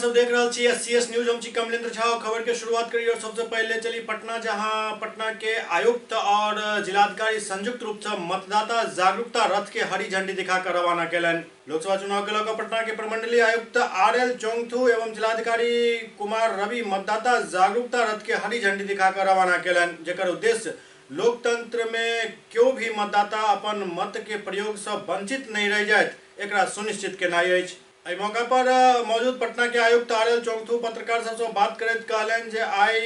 सब देख रहा छी एससीएस न्यूज। हम छी कमलेंद्र झा। खबर के शुरुआत करी और सबसे पहले चली पटना, जहां पटना के आयुक्त और जिलाधिकारी संयुक्त रूप से मतदाता जागरूकता रथ के हरी झंडी दिखाकर रवाना कैलन। लोकसभा चुनाव के लेकर पटना के प्रमंडलीय आयुक्त RL चोंगथू एवं जिलाधिकारी कुमार रवि मतदाता जागरूकता रथ के हरी झंडी दिखाकर रवाना कैलन, जेकर उद्देश्य लोकतंत्र में क्यों भी मतदाता अपन मत के प्रयोग से वंचित नहीं रह जाए एकरा सुनिश्चित केनाई अछि। एहि मौका पर मौजूद पटना के आयुक्त RL चोंगथू पत्रकार सबसे बात करैत कहलनि जे आइ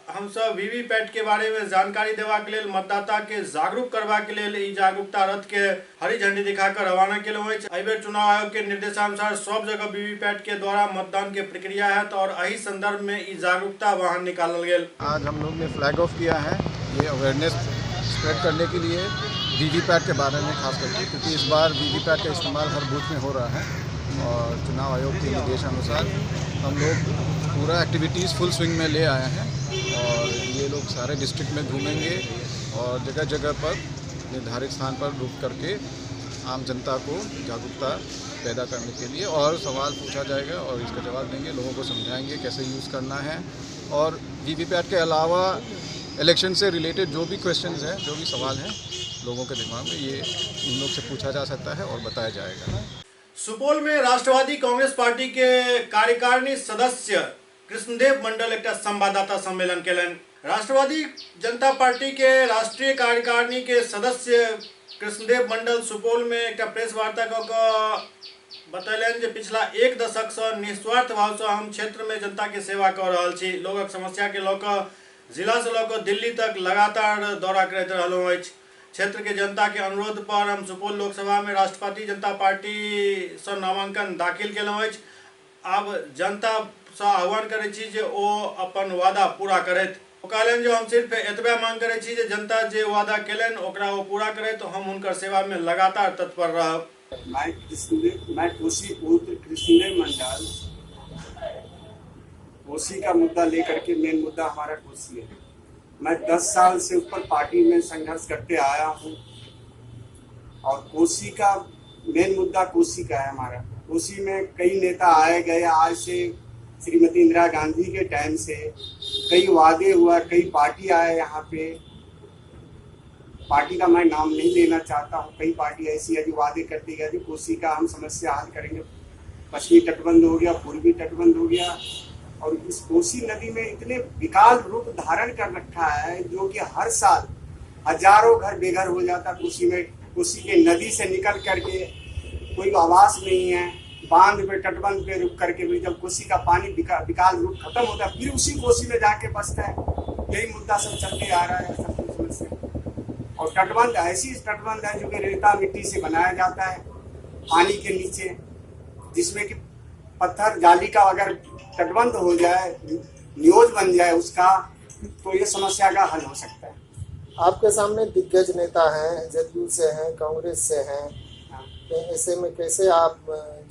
हम सब वीवीपैट के बारे में जानकारी देबाक लेल मतदाता के जागरूक करबाक लेल ई जागरूकता रथ के हरी झंडी दिखाकर रवाना केलहुँ अछि। एहि बेर चुनाव आयोग के निर्देशानुसार सब जगह वीवीपैट के द्वारा मतदान के प्रक्रिया है और एहि संदर्भ में ई जागरूकता वाहन निकालल गेल। आज हम लोग ने फ्लैग ऑफ किया है ये अवेयरनेस स्प्रेड करने के लिए वीवीपैट के बारे में, खास करके क्योंकि इस बार वीवीपैट का इस्तेमाल हर बूथ में हो रहा है और चुनाव आयोग के निर्देशानुसार हम लोग पूरा एक्टिविटीज़ फुल स्विंग में ले आए हैं और ये लोग सारे डिस्ट्रिक्ट में घूमेंगे और जगह जगह पर निर्धारित स्थान पर रुक करके आम जनता को जागरूकता पैदा करने के लिए और सवाल पूछा जाएगा और इसका जवाब देंगे, लोगों को समझाएंगे कैसे यूज़ करना है। और वीवीपैट के अलावा इलेक्शन से रिलेटेड जो भी क्वेश्चंस हैं, जो भी सवाल हैं लोगों के दिमाग में, ये इन लोग से पूछा जा सकता है और बताया जाएगा। सुपौल में राष्ट्रवादी कांग्रेस पार्टी के कार्यकारिणी सदस्य कृष्णदेव मंडल एक संवाददाता सम्मेलन केलन। राष्ट्रवादी जनता पार्टी के राष्ट्रीय कार्यकारिणी के सदस्य कृष्णदेव मंडल सुपौल में एक प्रेस वार्ता बतैलन जे पिछला एक दशक से निस्वार्थ भाव से हम क्षेत्र में जनता के सेवा कर रहल छी। लोगक समस्या के लऽ जिला से लऽ दिल्ली तक लगातार दौरा करैत रहलहुँ अछि। क्षेत्र के जनता के अनुरोध पर हम सुपौल लोकसभा में राष्ट्रवादी जनता पार्टी से नामांकन दाखिल केलहुँ अछि। आब जनता से आह्वान करै छी जे ओ अपन वादा पूरा करैत। ओ कहलनि जे हम सिर्फ एतबे मांग करै छी जे जनता जे वादा केलनि ओकरा ओ पूरा करे तो हम उनकर सेवा में लगातार तत्पर रहब। मैं कोसी पुत्र कृष्णदेव मंडल कोसी का मुद्दा लेकर के, मेन मुद्दा हमारा कोसी है। मैं 10 साल से ऊपर पार्टी में संघर्ष करते आया हूँ और कोसी का मेन मुद्दा कोसी का है हमारा। कोसी में कई नेता आए गए, आज से श्रीमती इंदिरा गांधी के टाइम से कई वादे हुआ, कई पार्टी आए यहाँ पे। पार्टी का मैं नाम नहीं लेना चाहता हूँ, कई पार्टी ऐसी है जो वादे करती गई जो कोसी का हम समस्या हल करेंगे। पश्चिमी तटबंध हो गया, पूर्वी तटबंध हो गया और इस कोसी नदी में इतने विकराल रूप धारण कर रखा है जो कि हर साल हजारों घर बेघर हो जाता कोसी में। कोसी के नदी से निकल करके कोई आवास नहीं है, बांध पे तटबंध पे रुक करके भी जब कोसी का पानी विकराल रूप खत्म होता है फिर उसी कोसी में जाके बसता है। यही मुद्दा सब चलते आ रहा है सब समस्या। और तटबंध ऐसी तटबंध है जो कि रेता मिट्टी से बनाया जाता है पानी के नीचे, जिसमें कि पत्थर जाली का अगर तटबंध हो जाए, नियोज बन जाए उसका, तो ये समस्या का हल हो सकता है। आपके सामने दिग्गज नेता हैं, जदयू से हैं, कांग्रेस से हैं, ऐसे में कैसे आप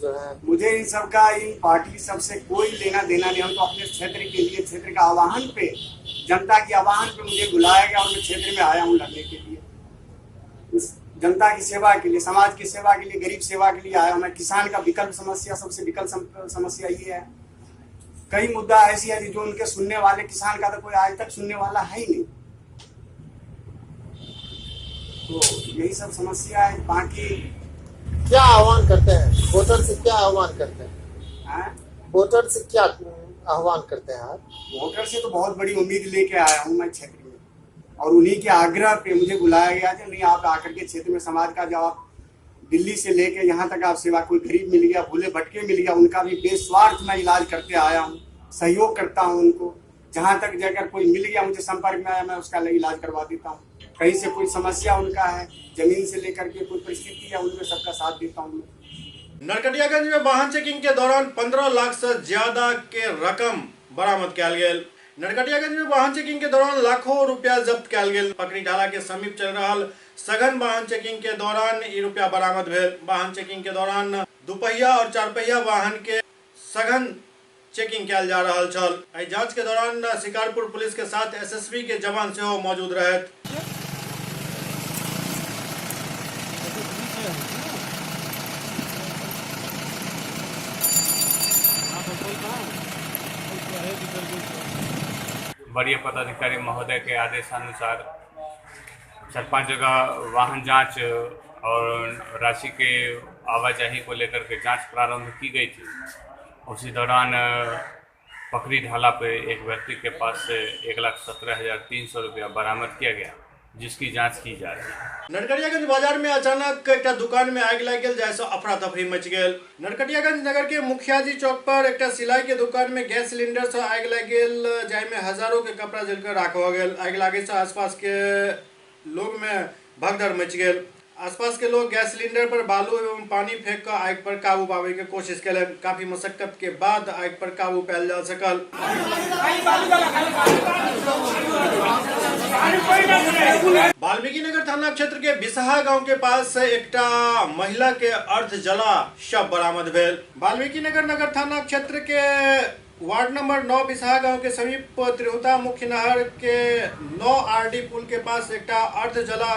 जो है? मुझे इन सब का, इन पार्टी सबसे कोई लेना देना नहीं। हम तो अपने क्षेत्र के लिए, क्षेत्र का आह्वान पे, जनता के आह्वान पे मुझे बुलाया गया और मैं क्षेत्र में आया हूँ लड़ने के लिए, उस जनता की सेवा के लिए, समाज की सेवा के लिए, गरीब सेवा के लिए आया हूँ मैं। किसान का विकल्प समस्या, सबसे विकल्प समस्या ये है। कई मुद्दा ऐसी है जो उनके सुनने वाले, किसान का तो कोई आज तक सुनने वाला है ही नहीं। तो यही सब समस्या है। बाकी क्या आह्वान करते हैं वोटर से, क्या आह्वान करते हैं? वोटर से क्या आह्वान करते हैं आप? वोटर से तो बहुत बड़ी उम्मीद लेके आया हूँ मैं क्षेत्र में और उन्हीं के आग्रह पे मुझे बुलाया गया था। नहीं, आप आकर के क्षेत्र में समाज का, जब आप दिल्ली से लेके यहाँ तक आप सेवा, कोई गरीब मिल गया, भूले भटके मिल गया, उनका भी बेस्वार्थ मैं इलाज करते आया हूँ, सहयोग करता हूँ उनको। जहाँ तक जाकर कोई मिल गया, मुझे संपर्क में आया, मैं उसका इलाज करवा देता हूँ। कहीं से कोई समस्या उनका है, जमीन से लेकर के कोई परिस्थिति है, उनमें सबका साथ देता हूँ। नरकटियागंज में वाहन चेकिंग के दौरान 15 लाख से ज्यादा के रकम बरामद कयल गेल। नरकटियागंज में वाहन चेकिंग के दौरान लाखों रुपया जब्त कयल गेल। पकड़ी ढाला के समीप चल रहा सघन वाहन चेकिंग के दौरान ई रुपया बरामद भेल। वाहन चेकिंग के दौरान दुपहिया और चारपहिया वाहन के सघन चेकिंग कयल जा रहल छल। एहि जांच के दौरान शिकारपुर पुलिस के साथ SSB के जवान सेहो मौजूद रहत। वरीय पदाधिकारी महोदय के आदेशानुसार 4-5 जगह वाहन जांच और राशि के आवाजाही को लेकर के जांच प्रारंभ की गई थी। उसी दौरान पकड़ी ढाला पे एक व्यक्ति के पास से 1,17,300 रुपया बरामद किया गया, जिसकी जांच की जा रही है। नरकटियागंज बाजार में अचानक एक दुकान में आग लग गई, जैसे अफरा तफरी मच गई। नरकटियागंज नगर के मुखिया जी चौक पर एक सिलाई के दुकान में गैस सिलेंडर से आग लग गई, जाय में हजारों के कपड़ा जलकर राख हो गए। आग लगे से आसपास के लोग में भगदड़ मच गई। आसपास के लोग गैस सिलेंडर पर बालू एवं पानी फेंक कर आग पर काबू पावे के कोशिश करें। काफी मशक्कत के बाद आग पर काबू पायल जा सकल। वाल्मीकि नगर थाना क्षेत्र के बिसहा गांव के पास से एक महिला के अर्ध जला शव बरामद भेल। वाल्मीकि नगर थाना क्षेत्र के वार्ड नंबर 9 बिसहा गांव के समीप त्रिहुता मुख्य नहर के 9 आरडी पुल के पास एक अर्ध जला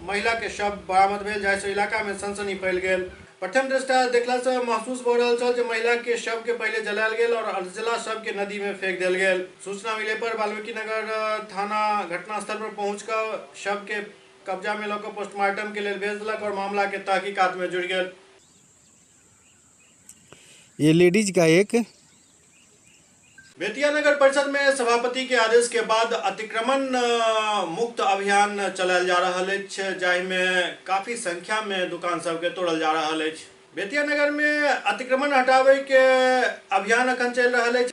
महिला के शव बरामद भेल, जैसे इलाका में सनसनी फैल गई। प्रथम दृष्टया देखला से महसूस हो रहा है कि महिला के शव के पहले जलाल गेल और अर्धजला शव के नदी में फेंक दिल गेल। सूचना मिले पर वाल्मीकि नगर थाना घटनास्थल पर पहुंचकर शव के कब्जा में लेकर पोस्टमार्टम के लिए भेज दिलक और मामला के तहकीकात में जुड़ गए। ये लेडीज का एक बेतिया नगर परिषद में सभापति के आदेश के बाद अतिक्रमण मुक्त अभियान चलायल जा रहा है, जाहि में काफी संख्या में दुकान सब के तोड़ल जा रहा है। बेतिया नगर में अतिक्रमण हटावे के अभियान अखन चल रहा है।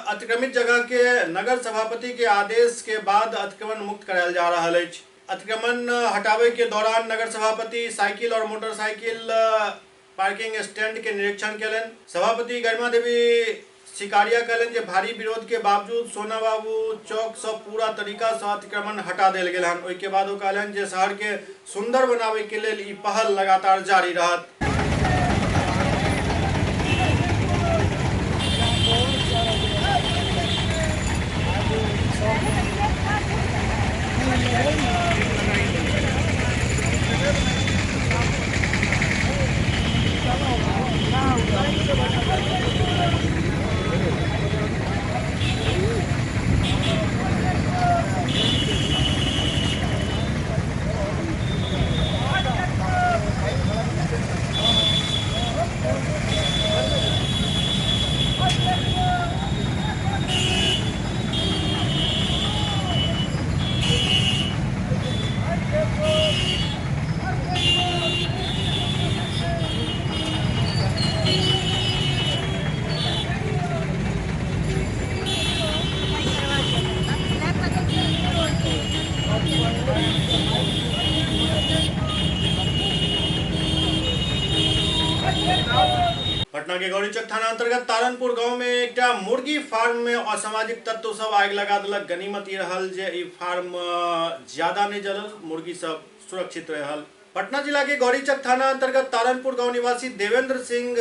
अतिक्रमित जगह के नगर सभापति के आदेश के बाद अतिक्रमण मुक्त करायल जा रहा है। अतिक्रमण हटावे के दौरान नगर सभापति साइकिल और मोटरसाइकिल पार्किंग स्टैंड के निरीक्षण कलन। सभापति गरिमा देवी शिकारिया कहलन जे भारी विरोध के बावजूद सोना बाबू चौक से पूरा तरीका से अतिक्रमण हटा देल गेल हन। ओहि के बाद वो कहलन जे शहर के सुंदर बनावे के लेल ई पहल लगातार जारी रहत। पटना के गौरीचक थाना अंतर्गत तारनपुर गांव में एक मुर्गी फार्म में असामाजिक तत्व सब आग लगा दिलक। गनीमत ई रहल जे ई फार्म ज्यादा नहीं जलल, मुर्गी सब सुरक्षित रहल। पटना जिला के गौरीचक थाना अंतर्गत तारनपुर गांव निवासी देवेंद्र सिंह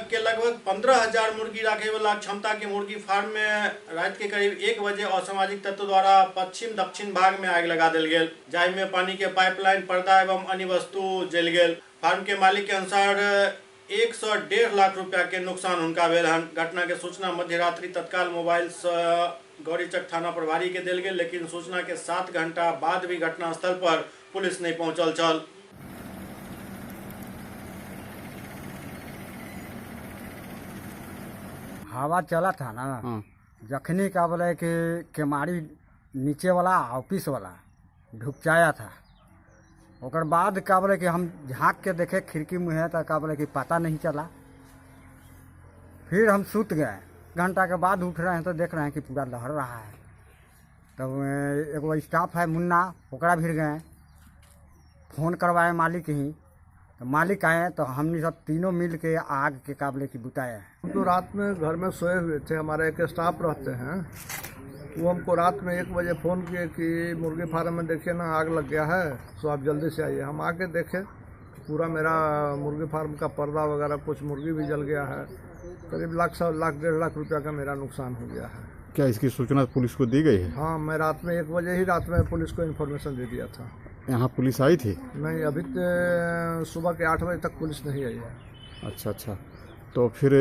के लगभग 15,000 मुर्गी रखे वाला क्षमता के मुर्गी फार्म में रात के करीब 1 बजे असामाजिक तत्व द्वारा पश्चिम दक्षिण भाग में आग लगा दिल गेल, जाहि में पानी के पाइपलाइन, पर्दा एवं अन्य वस्तु जल गेल। फार्म के मालिक के अनुसार 1.5 लाख रुपया के नुकसान हुनका भेल हन। घटना के सूचना मध्य रात्रि तत्काल मोबाइल से गौरीचक थाना प्रभारी के दिल गेल, लेकिन सूचना के 7 घंटा बाद भी घटनास्थल पर पुलिस नहीं पहुंचल छल। हवा चला था ना, जखनी का बोले कि केमाड़ी नीचे वाला ऑफिस वाला ढुकचाया था। ओकर बाद का बोले कि हम झांक के देखे खिड़की मुँह तो का बोले कि पता नहीं चला। फिर हम सूत गए, घंटा के बाद उठ रहे हैं तो देख रहे हैं कि पूरा लहर रहा है। तब एगो स्टाफ है मुन्ना, ओकरा भिड़ गए, फ़ोन करवाए मालिक ही, तो मालिक आए तो हमने सब तीनों मिल के आग के काबले की बुताए। हम तो रात में घर में सोए हुए थे, हमारे एक स्टाफ रहते हैं, वो हमको रात में 1 बजे फ़ोन किए कि मुर्गी फार्म में देखिए ना आग लग गया है, तो आप जल्दी से आइए। हम आके देखे पूरा मेरा मुर्गी फार्म का पर्दा वगैरह कुछ मुर्गी भी जल गया है। करीब 1.5 लाख रुपया का मेरा नुकसान हो गया है। क्या इसकी सूचना पुलिस को दी गई है? हाँ, मैं रात में 1 बजे ही रात में पुलिस को इन्फॉर्मेशन दे दिया था। यहाँ पुलिस आई थी? नहीं, अभी सुबह के 8 बजे तक पुलिस नहीं आई है। अच्छा, तो फिर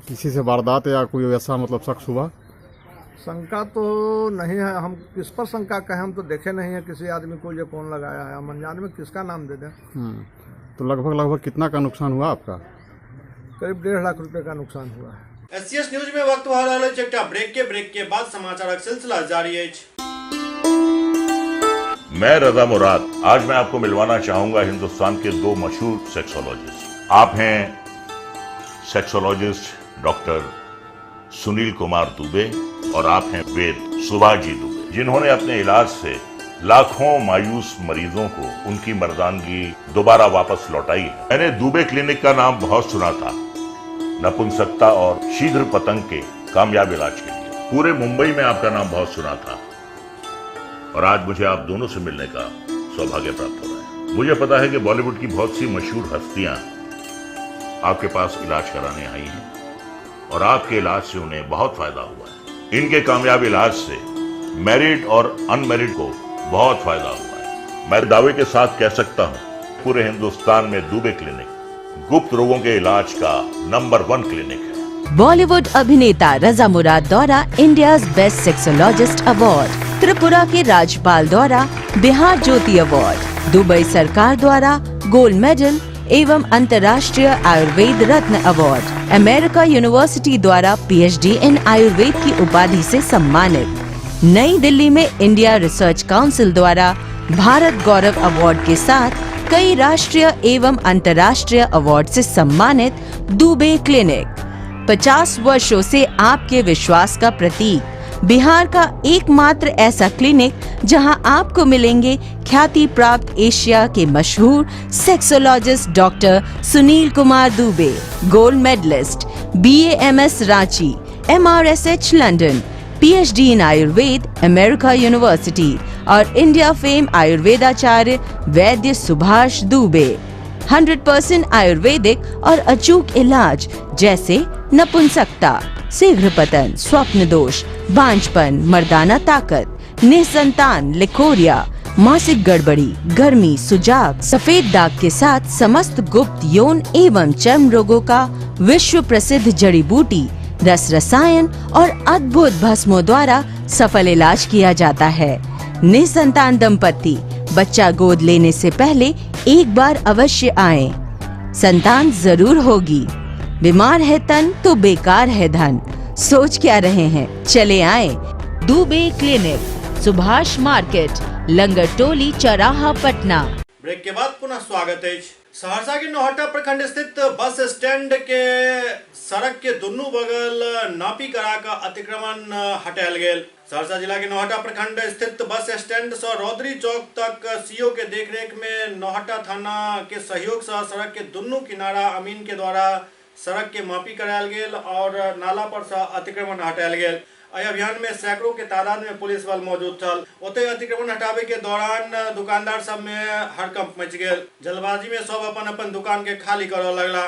किसी से वारदात या कोई ऐसा मतलब शख्स हुआ? शंका तो नहीं है, हम किस पर शंका कहें, हम तो देखे नहीं है किसी आदमी को जो कौन लगाया है, हम अनजान में किसका नाम दे दें। तो लगभग कितना का नुकसान हुआ आपका? करीब 1.5 लाख रुपए का नुकसान हुआ है। एससीएस न्यूज में वक्त हो रहा है एकटा ब्रेक के बाद समाचारक सिलसिला जारी है। मैं रजा मुराद, आज मैं आपको मिलवाना चाहूंगा हिंदुस्तान के 2 मशहूर सेक्सोलॉजिस्ट। आप हैं सेक्सोलॉजिस्ट डॉक्टर सुनील कुमार दुबे और आप हैं वेद सुभाष जी दुबे, जिन्होंने अपने इलाज से लाखों मायूस मरीजों को उनकी मर्दानगी दोबारा वापस लौटाई है। मैंने दुबे क्लिनिक का नाम बहुत सुना था नपुंसकता और शीघ्र पतंग के कामयाब इलाज के लिए। पूरे मुंबई में आपका नाम बहुत सुना था और आज मुझे आप दोनों से मिलने का सौभाग्य प्राप्त हो रहा है। मुझे पता है कि बॉलीवुड की बहुत सी मशहूर हस्तियां आपके पास इलाज कराने आई हैं और आपके इलाज से उन्हें बहुत फायदा हुआ है। इनके कामयाब इलाज से मैरिड और अनमैरिड को बहुत फायदा हुआ है। मैं दावे के साथ कह सकता हूं पूरे हिंदुस्तान में दुबे क्लिनिक गुप्त रोगों के इलाज का नंबर 1 क्लिनिक है। बॉलीवुड अभिनेता रजा मुराद द्वारा India best sexologist award, Tripura के राज्यपाल द्वारा बिहार ज्योति अवार्ड, दुबई सरकार द्वारा गोल्ड मेडल एवं अंतर्राष्ट्रीय आयुर्वेद रत्न अवार्ड, अमेरिका यूनिवर्सिटी द्वारा PhD इन आयुर्वेद की उपाधि से सम्मानित, नई दिल्ली में इंडिया रिसर्च काउंसिल द्वारा भारत गौरव अवार्ड के साथ कई राष्ट्रीय एवं अंतर्राष्ट्रीय अवार्ड से सम्मानित दुबे क्लिनिक 50 वर्षों से आपके विश्वास का प्रतीक, बिहार का एकमात्र ऐसा क्लिनिक जहां आपको मिलेंगे ख्याति प्राप्त एशिया के मशहूर sexologist doctor Sunil Kumar Dubey, gold medalist, BAMS Ranchi, MRSH London, PhD in Ayurveda America university और इंडिया फेम आयुर्वेदाचार्य वैद्य सुभाष दुबे। 100% आयुर्वेदिक और अचूक इलाज जैसे नपुंसकता, शीघ्र पतन, स्वप्न दोष, बांझपन, मर्दाना ताकत, निसंतान, लिकोरिया, मासिक गड़बड़ी, गर्मी, सुजाग, सफेद दाग के साथ समस्त गुप्त यौन एवं चर्म रोगों का विश्व प्रसिद्ध जड़ी बूटी, रस रसायन और अद्भुत भस्मों द्वारा सफल इलाज किया जाता है। निसंतान दंपति बच्चा गोद लेने से पहले एक बार अवश्य आएं। संतान जरूर होगी। बीमार है तन तो बेकार है धन। सोच क्या रहे हैं, चले आए दुबे क्लिनिक, सुभाष मार्केट, लंगर टोली, चौराहा, पटना। ब्रेक के बाद पुनः स्वागत है। सहरसा के नौहट्टा प्रखंड स्थित बस स्टैंड के सड़क के दुनू बगल नापी करा का अतिक्रमण हटायल गेल। सहरसा जिला के नौहट्टा प्रखंड स्थित बस स्टैंड से रौदरी चौक तक सीओ के देखरेख में नौहट्टा थाना के सहयोग से सड़क के दुनू किनारा अमीन के द्वारा सड़क के मापी करायल गेल और नाला पर से अतिक्रमण हटायल गेल। एहि अभियान में सैकड़ों के तादाद में पुलिस बल मौजूद छल। ओते अतिक्रमण हटावे के दौरान दुकानदार सब में हड़कंप मच गेल। जल्दबाजी में सब अपन अपन दुकान के खाली करऽ लगला।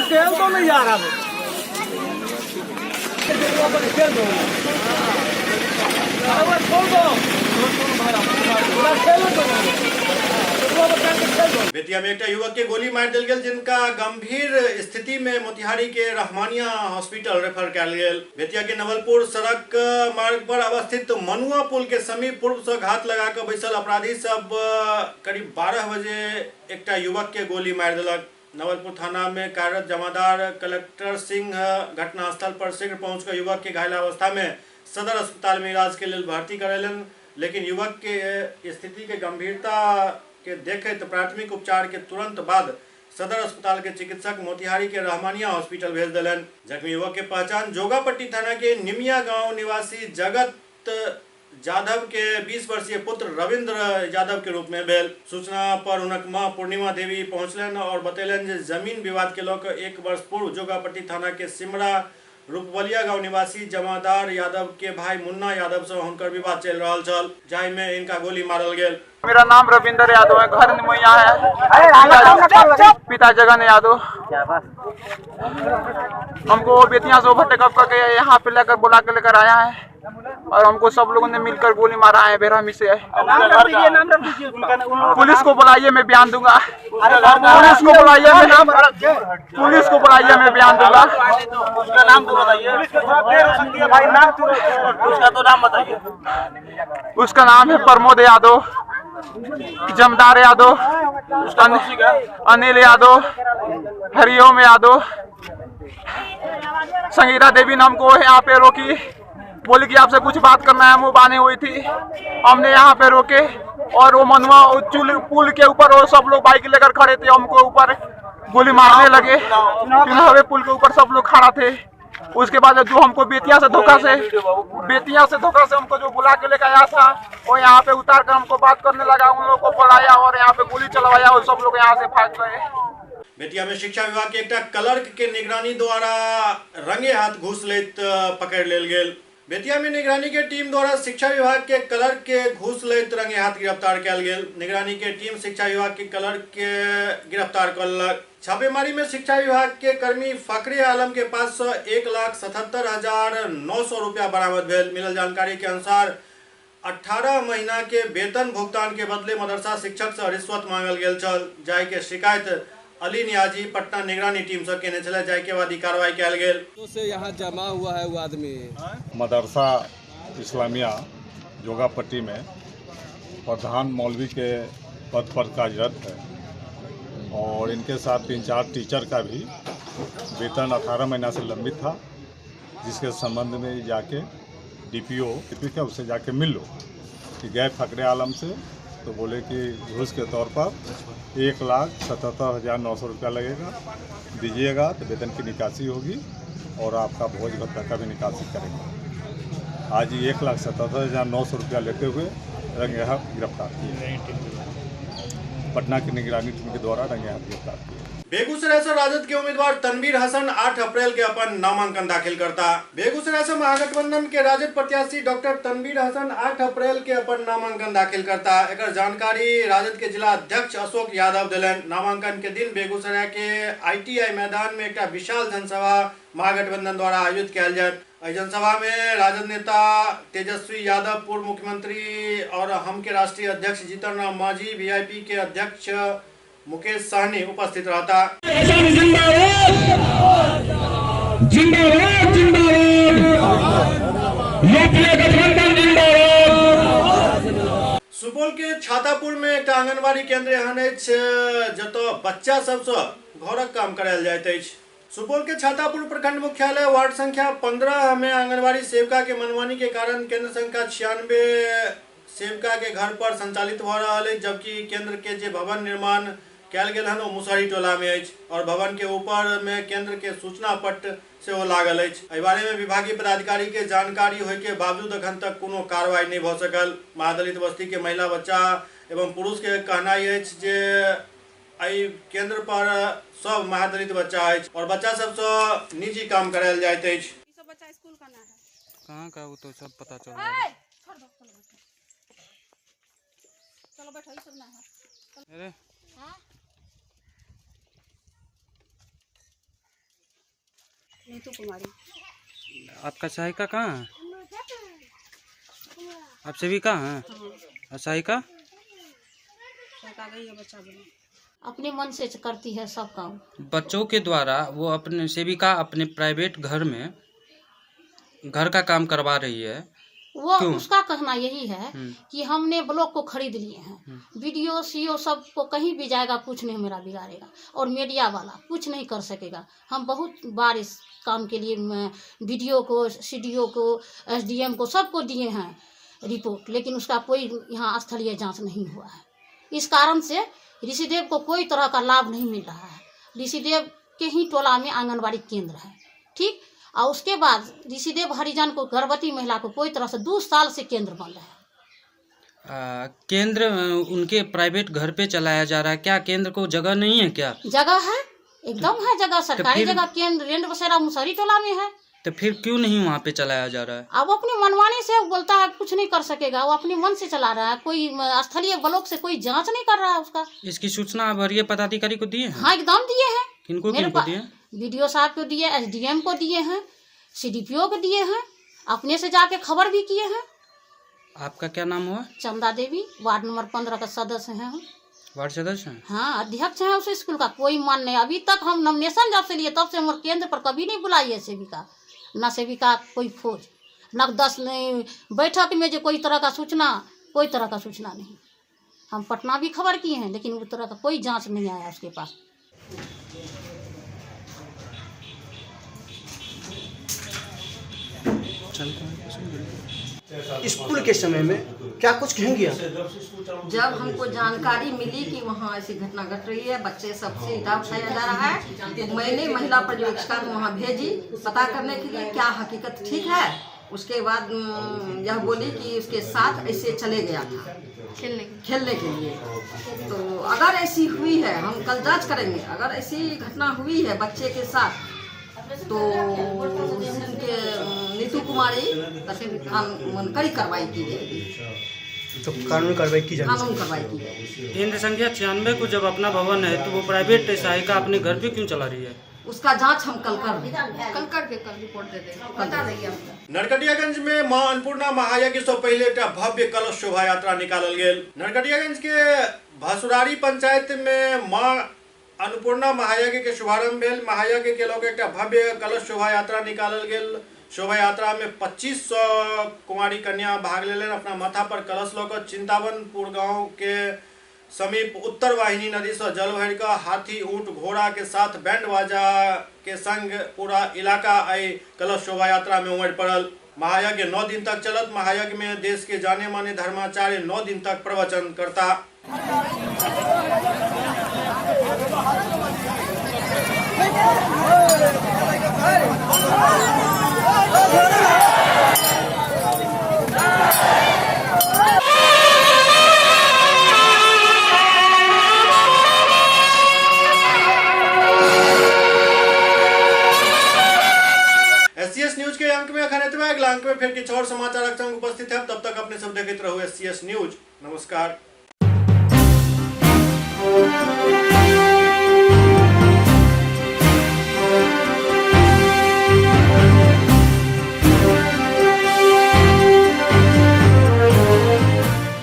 तेल तो नहीं जा रहा बेतिया में एक युवक के गोली मार दिल गेल, जिनका गंभीर स्थिति में मोतिहारी के रहमानिया हॉस्पिटल रेफर कयल गेल। बेतिया के नवलपुर सड़क मार्ग पर अवस्थित मनुआ पुल के समीप पूर्व से घात लगा कर बैसल अपराधी सब करीब 12 बजे एक युवक के गोली मार दिलक। नवलपुर थाना में कार्यरत जमादार कलेक्टर सिंह घटनास्थल पर शीघ्र पहुंचकर युवक के घायल अवस्था में सदर अस्पताल में इलाज के लिए भर्ती करेलन, लेकिन युवक के स्थिति के गंभीरता के देखे तो प्राथमिक उपचार के तुरंत बाद सदर अस्पताल के चिकित्सक मोतिहारी के रहमानिया हॉस्पिटल भेज दिलन। जख्मी युवक के पहचान जोगापट्टी थाना के निमिया गांव निवासी जगत जाधव के 20 वर्षीय पुत्र रविंद्र यादव के रूप में भेल। सूचना पर उनक मां पूर्णिमा देवी पहुंचलन और बतेलन जे जमीन विवाद के लोक 1 वर्ष पूर्व जोगापट्टी थाना के सिमरा रूपवलिया गांव निवासी जमादार यादव के भाई मुन्ना यादव से हुनकर विवाद चल रहा छल, जाहि में इनका गोली मारल गेल। मेरा नाम रविंदर यादव है, घर निमैया है, पिता जगन यादव। हमको बेतिया से ओवरटेकअप करके यहाँ पे लेकर बुला के लेकर आया है और हमको सब लोगों ने मिलकर गोली मारा है बेरहमी से। पुलिस को बुलाइए, मैं बयान दूंगा। पुलिस को बुलाइए, मैं बयान दूंगा। उसका नाम तो बताइए, उसका तो नाम बताइए। उसका नाम है प्रमोद यादव, जमदार यादव, अनिल यादव, हरिओम यादव। संगीता देवी ने हमको यहाँ पे रोकी, बोली कि आपसे कुछ बात करना है। मुँह बांधी हुई थी, हमने यहाँ पे रोके और वो मनुआ पुल के ऊपर वो सब लोग बाइक लेकर खड़े थे, हमको ऊपर गोली मारने लगे। हवे पुल के ऊपर सब लोग खड़ा थे। उसके बाद जो हमको बेतिया से धोखा से हमको जो बुला के लेकर आया था वो यहाँ पे उतार कर हमको बात करने लगा। उन लोगों को बुलाया और यहाँ पे गोली चलवाया और सब लोग यहाँ से भाग गए। बेतिया में शिक्षा विभाग के एक क्लर्क के निगरानी द्वारा रंगे हाथ घूस लेत पकड़ लेल गेल। बेतिया में निगरानी के टीम द्वारा शिक्षा विभाग के क्लर्क के घूस लेत रंगे हाथ गिरफ्तार कयल गेल। निगरानी के टीम शिक्षा विभाग के क्लर्क के गिरफ्तार करलक। छापेमारी में शिक्षा विभाग के कर्मी फखरे आलम के पास 1,77,900 रुपया बरामद भेल। मिलल जानकारी के अनुसार 18 महीना के वेतन भुगतान के बदले मदरसा शिक्षक से रिश्वत मांगल गेल छल। जाय के शिकायत अली नियाजी पटना निगरानी टीम से केने छले। जाय के बाद कार्रवाई कयल गेल। तो से यहाँ जमा हुआ है वो आदमी मदरसा इस्लामिया जोगापट्टी में प्रधान मौलवी के पद पर कार्यरत है और इनके साथ 3-4 टीचर का भी वेतन 18 महीना से लंबित था, जिसके संबंध में जाके डीपीओ उससे जाके मिल लो कि गए फखरे आलम से, तो बोले कि घूस के तौर पर 1,77,900 रुपया लगेगा, दीजिएगा तो वेतन की निकासी होगी और आपका भोज भत्ता का भी निकासी करेंगे। आज ही 1,77,900 रुपया लेते हुए रंगे हाथ गिरफ्तार किए। पटना की निगरानी टीम के द्वारा रंगे हाथ गिरफ्तार किए। बेगूसराय से राजद के उम्मीदवार तनवीर हसन 8 अप्रैल के अपन नामांकन दाखिल करता। बेगूसराय से महागठबंधन के राजद प्रत्याशी डॉक्टर तनवीर हसन 8 अप्रैल के अपन नामांकन दाखिल करता। एक जानकारी राजद के जिला अध्यक्ष अशोक यादव दिलन। नामांकन के दिन बेगूसराय के ITI मैदान में एक विशाल जनसभा महागठबंधन द्वारा आयोजित किया जाए। जनसभा में राजद नेता तेजस्वी यादव, पूर्व मुख्यमंत्री और हम के राष्ट्रीय अध्यक्ष जीतन राम मांझी, VIP के अध्यक्ष मुकेश सहनी उपस्थित रहता। सुपौल के छातापुर में एक आंगनबाड़ी केंद्र एहन अछि जतऽ बच्चा सबसँ घरक काम करायल जाइत अछि। सुपौल के छातापुर प्रखंड मुख्यालय वार्ड संख्या 15 में आंगनबाड़ी सेविका के मनमानी के कारण केंद्र संख्या 96 सेविका के घर पर संचालित भ रहल अछि, जबकि केंद्र के जे भवन निर्माण कयल गेल हन ओ मुसहरी टोला में अछि और भवन के ऊपर में केंद्र के सूचना पट सेहो लागल अछि। एहि बारे में विभागीय पदाधिकारी के जानकारी होय के बावजूद अखन तक कोनो कार्रवाई नहीं भ सकल। महादलित बस्ती के महिला, बच्चा एवं पुरुष के कहनाई अछि जे एहि केंद्र पर सब महादलित बच्चा अछि और बच्चा सबसँ निजी काम करायल जाइत अछि। सब बच्चा स्कूल करना है कहाँ का वो तो सब पता चल रहा है। चलो बैठो, ये सब ना है। अरे हां नीतू कुमारी। आपका सहायिका कहाँ है? आप सेविका हैं? और सहायिका गई है बच्चा बना अपने मन से करती है सब काम। बच्चों के द्वारा वो अपने सेविका अपने प्राइवेट घर में घर का काम करवा रही है। वो उसका कहना यही है कि हमने ब्लॉक को खरीद लिए हैं, BDO CO सब को कहीं भी जाएगा कुछ नहीं मेरा बिगाड़ेगा और मीडिया वाला कुछ नहीं कर सकेगा। हम बहुत बार इस काम के लिए BDO को, CDO को, SDM को सबको दिए हैं रिपोर्ट, लेकिन उसका कोई यहाँ स्थलीय जांच नहीं हुआ है। इस कारण से ऋषिदेव को कोई तरह का लाभ नहीं मिल रहा है। ऋषिदेव के ही टोला में आंगनबाड़ी केंद्र है, ठीक, और उसके बाद ऋषिदेव हरिजन को, गर्भवती महिला को कोई तरह से 2 साल से केंद्र बन रहा है। केंद्र उनके प्राइवेट घर पे चलाया जा रहा है। क्या केंद्र को जगह नहीं है? क्या जगह है, एकदम है जगह, सरकारी जगह। केंद्र रेंट बसेरा मुसहरी टोला में है। तो फिर क्यों नहीं वहाँ पे चलाया जा रहा है? अब अपनी मनमानी से बोलता है, कुछ नहीं कर सकेगा, वो अपने मन से चला रहा है। कोई स्थलीय ब्लॉक से कोई जांच नहीं कर रहा है उसका। इसकी सूचना आप वरीय पदाधिकारी को दिए हैं? हाँ, एकदम दिए हैं। किनको दिए? BDO साहब को दिए, SDM को दिए हैं, CDPO को दिए हैं, अपने से जाके खबर भी किए हैं। आपका क्या नाम हुआ? चंदा देवी, वार्ड नंबर 15 का सदस्य हैं हम। वार्ड सदस्य हैं? हाँ, अध्यक्ष हैं उस स्कूल का। कोई मान नहीं, अभी तक हम नॉमिनेशन जब से लिए तब से हमारे केंद्र पर कभी नहीं बुलाई है सेविका, न सेविका कोई खोज, न 10 बैठक में जो कोई तरह का सूचना नहीं। हम पटना भी खबर किए हैं, लेकिन उस तरह का कोई जांच नहीं आया उसके पास। स्कूल के समय में क्या कुछ कहेंगे आप? जब हमको जानकारी मिली कि वहाँ ऐसी घटना घट रही है, बच्चे सबसे हिसाब उठाया जा रहा है, तो मैंने महिला पर्यवेक्षिका को वहाँ भेजी पता करने के लिए क्या हकीकत ठीक है। उसके बाद यह बोली कि उसके साथ ऐसे चले गया था खेलने के लिए। तो अगर ऐसी हुई है, हम कल जांच करेंगे, अगर ऐसी घटना हुई है बच्चे के साथ तो उनके नीतू कुमारी कड़ी कार्रवाई की जाएगी। तो कानूनी कार्रवाई की जाएगी? कानूनी कार्रवाई की जाएगी। केंद्र संख्या 96 को जब अपना भवन है तो वो प्राइवेट सहायिका अपने घर पे क्यों चला रही है? उसका जांच हम कल करके कल रिपोर्ट दे देंगे, बता देंगे हमको। नरकटियागंज में मां अन्नपूर्णा महायज्ञ से पहले एक भव्य कलश शोभा यात्रा निकालल गेल। नरकटियागंज के भसुरारी पंचायत में मां अन्नपूर्णा महायज्ञ के शुभारंभ भेल। महायज्ञ के लोग एक भव्य कलश शोभा यात्रा निकालल गेल। शोभा यात्रा में 2500 कुमारी कन्या भाग लेलन। अपना माथा पर कलश लेकर चिंतावनपुर गांव के समीप उत्तर वाहिनी नदी से जल भर कर हाथी, ऊंट, घोड़ा के साथ बैंड बाजा के संग पूरा इलाका आई कलश शोभा यात्रा में उमड़ पड़ल। महायज्ञ 9 दिन तक चलत। महायज्ञ में देश के जाने माने धर्माचार्य 9 दिन तक प्रवचन करता। SCS न्यूज के अंक में अगला अंक में फिर कुछ और समाचार संग उपस्थित है। तब तक अपने सब देखते रहो SCS न्यूज। नमस्कार।